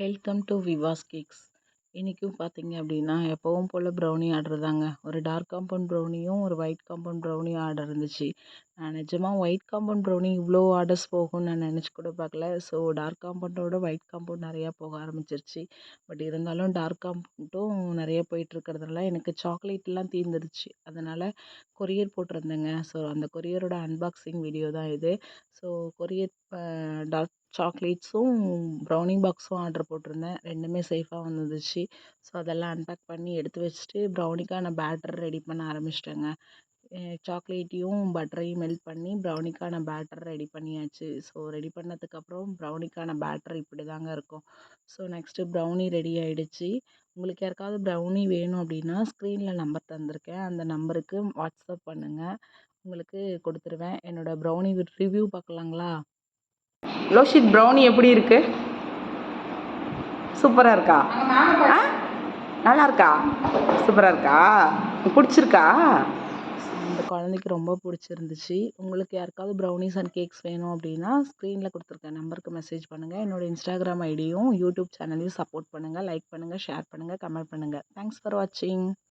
Welcome to Vilas cakes. இன்றைக்கும் பார்த்தீங்க அப்படின்னா எப்பவும் போல் ப்ரௌனி ஆர்டர் தாங்க. ஒரு டார்க் காம்பவுண்ட் ப்ரௌனியும் ஒரு ஒயிட் காம்பவுண்ட் ப்ரௌனியும் ஆர்டர் இருந்துச்சு. நான் நிஜமாக ஒயிட் காம்பவுண்ட் ப்ரௌனி இவ்வளோ ஆர்டர்ஸ் போகும்னு நான் நினச்சி கூட பார்க்கல. ஸோ டார்க் காம்பவுண்டோட ஒயிட் காம்பவுண்ட் நிறையா போக ஆரம்பிச்சிருச்சு. பட் இருந்தாலும் டார்க் காம்பவுண்டும் நிறைய போயிட்டுருக்கிறதுனால எனக்கு சாக்லேட்லாம் தீர்ந்துருச்சு. அதனால் கொரியர் போட்டிருந்தேங்க. ஸோ அந்த கொரியரோட அன்பாக்சிங் வீடியோ தான் இது. ஸோ கொரியர் டார்க் சாக்லேட்ஸும் ப்ரௌனி பாக்ஸும் ஆர்டர் போட்டிருந்தேன். ரெண்டுமே சேஃபாக வந்துச்சு. ஸோ அதெல்லாம் அன்பேக் பண்ணி எடுத்து வச்சுட்டு ப்ரௌனிக்கான பேட்டர் ரெடி பண்ண ஆரம்பிச்சிட்டேங்க. சாக்லேட்டையும் பட்டரையும் மெல்ட் பண்ணி ப்ரௌனிக்கான பேட்டர் ரெடி பண்ணியாச்சு. ஸோ ரெடி பண்ணதுக்கப்புறம் ப்ரௌனிக்கான பேட்டர் இப்படி தாங்க இருக்கும். ஸோ நெக்ஸ்ட்டு ப்ரௌனி ரெடி ஆகிடுச்சு. உங்களுக்கு யாருக்காவது ப்ரௌனி வேணும் அப்படின்னா ஸ்க்ரீனில் நம்பர் தந்திருக்கேன். அந்த நம்பருக்கு வாட்ஸ்அப் பண்ணுங்கள், உங்களுக்கு கொடுத்துருவேன். என்னோடய ப்ரௌனி ரிவ்யூ பார்க்கலாங்களா? லோஷித் ப்ரௌனி எப்படி இருக்கு? சூப்பராக இருக்கா? ஆ, நல்லா இருக்கா? சூப்பராக இருக்கா? பிடிச்சிருக்கா? இந்த குழந்தைக்கு ரொம்ப பிடிச்சிருந்துச்சு. உங்களுக்கு யாருக்காவது ப்ரௌனிஸ் அண்ட் கேக்ஸ் வேணும் அப்படின்னா ஸ்க்ரீனில் கொடுத்துருக்க நம்பருக்கு மெசேஜ் பண்ணுங்கள். என்னோடய இன்ஸ்டாகிராம் ஐடியும் யூடியூப் சேனலையும் சப்போர்ட் பண்ணுங்கள். லைக் பண்ணுங்கள், ஷேர் பண்ணுங்கள், கமெண்ட் பண்ணுங்கள். தேங்க்ஸ் ஃபார் வாட்சிங்.